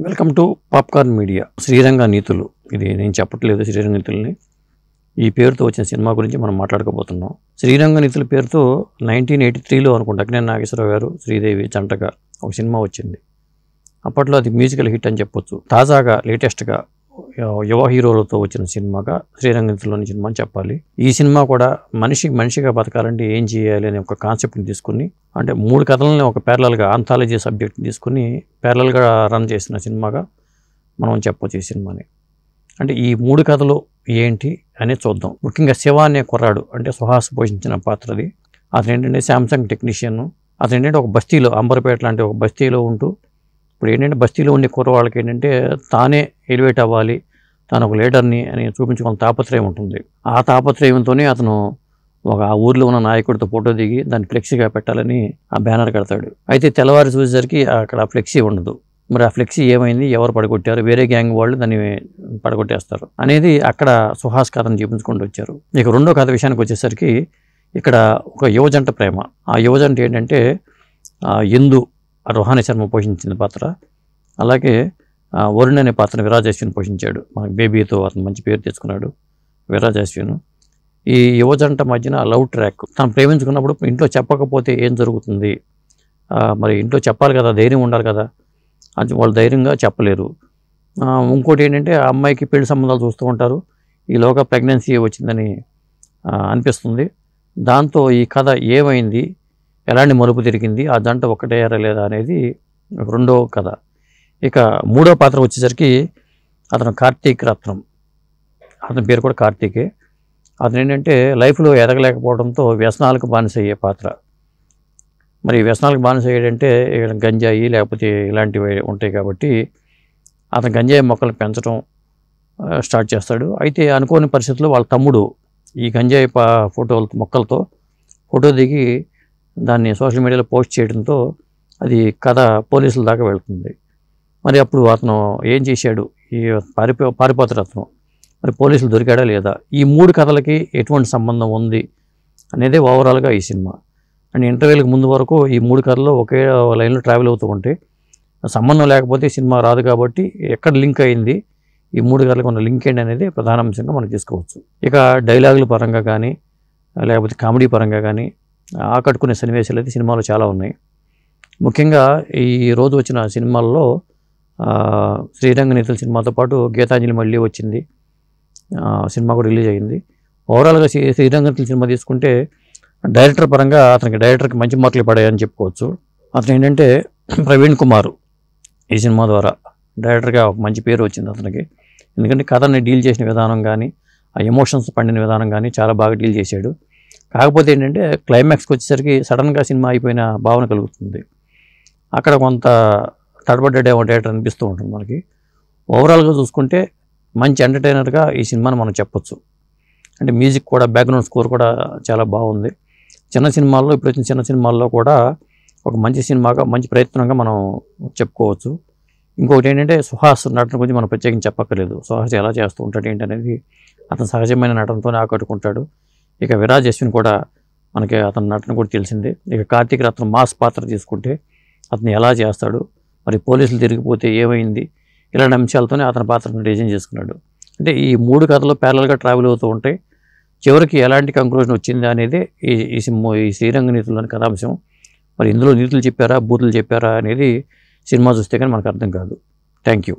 Welcome to popcorn media. Sriranga నీతులు, ఇది నేను చెప్పట్లేదు. శ్రీరంగ నీతుల్ని ఈ పేరుతో వచ్చిన సినిమా గురించి మనం మాట్లాడుకోబోతున్నాం. శ్రీరంగ నీతుల పేరుతో 1983లో అనుకుంటా అక్కినేని నాగేశ్వరరావు గారు, శ్రీదేవి జంటగా ఒక సినిమా వచ్చింది. అప్పట్లో అది మ్యూజికల్ హిట్ అని చెప్పొచ్చు. తాజాగా లేటెస్ట్గా యువ హీరోలతో వచ్చిన సినిమాగా శ్రీరంగ నీతుల్లోని సినిమా అని చెప్పాలి. ఈ సినిమా కూడా మనిషిగా బతకాలంటే ఏం చేయాలి అనే ఒక కాన్సెప్ట్ని తీసుకుని, అంటే 3 కథలని ఒక ప్యారలల్గా ఆంథాలజీ సబ్జెక్ట్ని తీసుకుని ప్యారలల్గా రన్ చేసిన సినిమాగా మనం చెప్పొచ్చు ఈ సినిమాని. అంటే ఈ 3 కథలు ఏంటి అనేది చూద్దాం. ముఖ్యంగా శివ అనే కుర్రాడు, అంటే సుహాస్ పోషించిన పాత్రది. అతను ఏంటంటే శాంసంగ్ టెక్నీషియన్. అతను ఏంటంటే ఒక బస్తీలో, అంబర్పేట లాంటి ఒక బస్తీలో ఉంటూ, ఇప్పుడు ఏంటంటే బస్తీలో ఉండే కుర్రవాళ్ళకి ఏంటంటే తానే ఎలివేట్ అవ్వాలి, తాను ఒక లీడర్ని అని చూపించుకున్న తాపత్రయం ఉంటుంది. ఆ తాపత్రయంతోనే అతను ఆ ఊర్లో ఉన్న నాయకుడితో ఫోటో దిగి దాన్ని ఫ్లెక్సీగా పెట్టాలని ఆ బ్యానర్ కడతాడు. అయితే తెల్లవారు చూసేసరికి అక్కడ ఫ్లెక్సీ ఉండదు. మరి ఆ ఫ్లెక్సీ ఏమైంది, ఎవరు పడగొట్టారు, వేరే గ్యాంగ్ వాళ్ళు దాన్ని పడగొట్టేస్తారు అనేది అక్కడ సుహాస్ కథను చూపించుకుంటూ వచ్చారు. ఇక రెండో కథ విషయానికి వచ్చేసరికి ఇక్కడ ఒక యువజంట ప్రేమ. ఆ యువజంట ఏంటంటే ఎందు రోహాని శర్మ పోషించిన పాత్ర, అలాగే వరుణ్ అనే పాత్రను విరాజ్ అశ్విన్ పోషించాడు. మనకి బేబీతో అతను మంచి పేరు తెచ్చుకున్నాడు విరాజ్ అశ్విన్. ఈ యువజంట మధ్యన లవ్ ట్రాక్. తను ప్రేమించుకున్నప్పుడు ఇంట్లో చెప్పకపోతే ఏం జరుగుతుంది, మరి ఇంట్లో చెప్పాలి కదా, ధైర్యం ఉండాలి కదా, అది వాళ్ళు ధైర్యంగా చెప్పలేరు. ఇంకోటి ఏంటంటే ఆ అమ్మాయికి పెళ్లి సంబంధాలు చూస్తూ ఉంటారు. ఈలోగా ప్రెగ్నెన్సీ వచ్చిందని అనిపిస్తుంది. దాంతో ఈ కథ ఏమైంది, ఎలాంటి మలుపు తిరిగింది, ఆ జంట ఒక్కటేయారా లేదా అనేది రెండో కథ. ఇక మూడో పాత్ర వచ్చేసరికి అతను కార్తీక్ రత్నం. అతని పేరు కూడా కార్తీకే. అతను ఏంటంటే లైఫ్లో ఎదగలేకపోవడంతో వ్యసనాలకు బానిస అయ్యే పాత్ర. మరి వ్యసనాలకు బానిస అయ్యాడంటే గంజాయి లేకపోతే ఇలాంటివి ఉంటాయి కాబట్టి అతను గంజాయి మొక్కలు పెంచడం స్టార్ట్ చేస్తాడు. అయితే అనుకోని పరిస్థితుల్లో వాళ్ళ తమ్ముడు ఈ గంజాయి మొక్కలతో ఫోటో దిగి దాన్ని సోషల్ మీడియాలో పోస్ట్ చేయడంతో అది కథ పోలీసుల దాకా వెళ్తుంది. మరి అప్పుడు అతను ఏం చేశాడు, ఈ పారిపోతాడు అతను. మరి పోలీసులు దొరికాడా లేదా, ఈ 3 కథలకి ఎటువంటి సంబంధం ఉంది అనేదే ఓవరాల్గా ఈ సినిమా. అండ్ ఇంటర్వ్యూలకు ముందు వరకు ఈ 3 కథలు ఒకే లైన్లో ట్రావెల్ అవుతూ ఉంటాయి. సంబంధం లేకపోతే సినిమా రాదు కాబట్టి ఎక్కడ లింక్ అయింది, ఈ 3 కథలకు ఉన్న లింక్ ఏంటి అనేది ప్రధాన అంశంగా మనం తీసుకోవచ్చు. ఇక డైలాగుల పరంగా కానీ లేకపోతే కామెడీ పరంగా కానీ ఆకట్టుకునే సన్నివేశాలు అయితే సినిమాలో చాలా ఉన్నాయి. ముఖ్యంగా ఈ రోజు వచ్చిన సినిమాల్లో శ్రీరంగ నీతుల సినిమాతో పాటు గీతాంజలి మళ్ళీ వచ్చింది, సినిమా కూడా రిలీజ్ అయింది. ఓవరాల్గా శ్రీరంగ నీతుల సినిమా తీసుకుంటే డైరెక్టర్ పరంగా డైరెక్టర్కి మంచి మార్కులు పడాయని చెప్పుకోవచ్చు. అతను ఏంటంటే ప్రవీణ్ కుమార్ ఈ సినిమా ద్వారా డైరెక్టర్గా ఒక మంచి పేరు వచ్చింది అతనికి. ఎందుకంటే కథని డీల్ చేసిన విధానం కానీ ఆ ఎమోషన్స్ పండిన విధానం కానీ చాలా బాగా డీల్ చేశాడు. కాకపోతే ఏంటంటే క్లైమాక్స్కి వచ్చేసరికి సడన్గా సినిమా అయిపోయిన భావన కలుగుతుంది. అక్కడ కొంత తడబడ్డాడేమో డైరెక్టర్ అనిపిస్తూ ఉంటుంది మనకి. ఓవరాల్గా చూసుకుంటే మంచి ఎంటర్టైనర్గా ఈ సినిమాని మనం చెప్పొచ్చు. అంటే మ్యూజిక్ కూడా, బ్యాక్గ్రౌండ్ స్కోర్ కూడా చాలా బాగుంది. ఇప్పుడు వచ్చిన చిన్న సినిమాల్లో కూడా ఒక మంచి సినిమాగా, మంచి ప్రయత్నంగా మనం చెప్పుకోవచ్చు. ఇంకొకటి ఏంటంటే సుహాస్ నటన గురించి మనం ప్రత్యేకించి చెప్పక్కర్లేదు. సుహాస్ ఎలా చేస్తూ ఉంటాడు ఏంటి అనేది అతను సహజమైన నటనతోనే ఆకట్టుకుంటాడు. ఇక విరాజ్ అశ్విన్ కూడా మనకి అతని నటన కూడా తెలిసిందే. ఇక కార్తీక్ రత్నం మాస్ పాత్ర తీసుకుంటే అతను ఎలా చేస్తాడు, మరి పోలీసులు తిరిగిపోతే ఏమైంది, ఇలాంటి అంశాలతోనే అతని పాత్రను డిజైన్ చేసుకున్నాడు. అంటే ఈ 3 కథలు ప్యారలల్గా ట్రావెల్ అవుతూ ఉంటాయి. చివరికి ఎలాంటి కంక్లూజన్ వచ్చింది అనేది ఈ శ్రీరంగ నీతుల్లోని కథాంశం. మరి ఇందులో నీతులు చెప్పారా, బూతులు చెప్పారా అనేది సినిమా చూస్తే కానీ మనకు అర్థం కాదు. Thank you.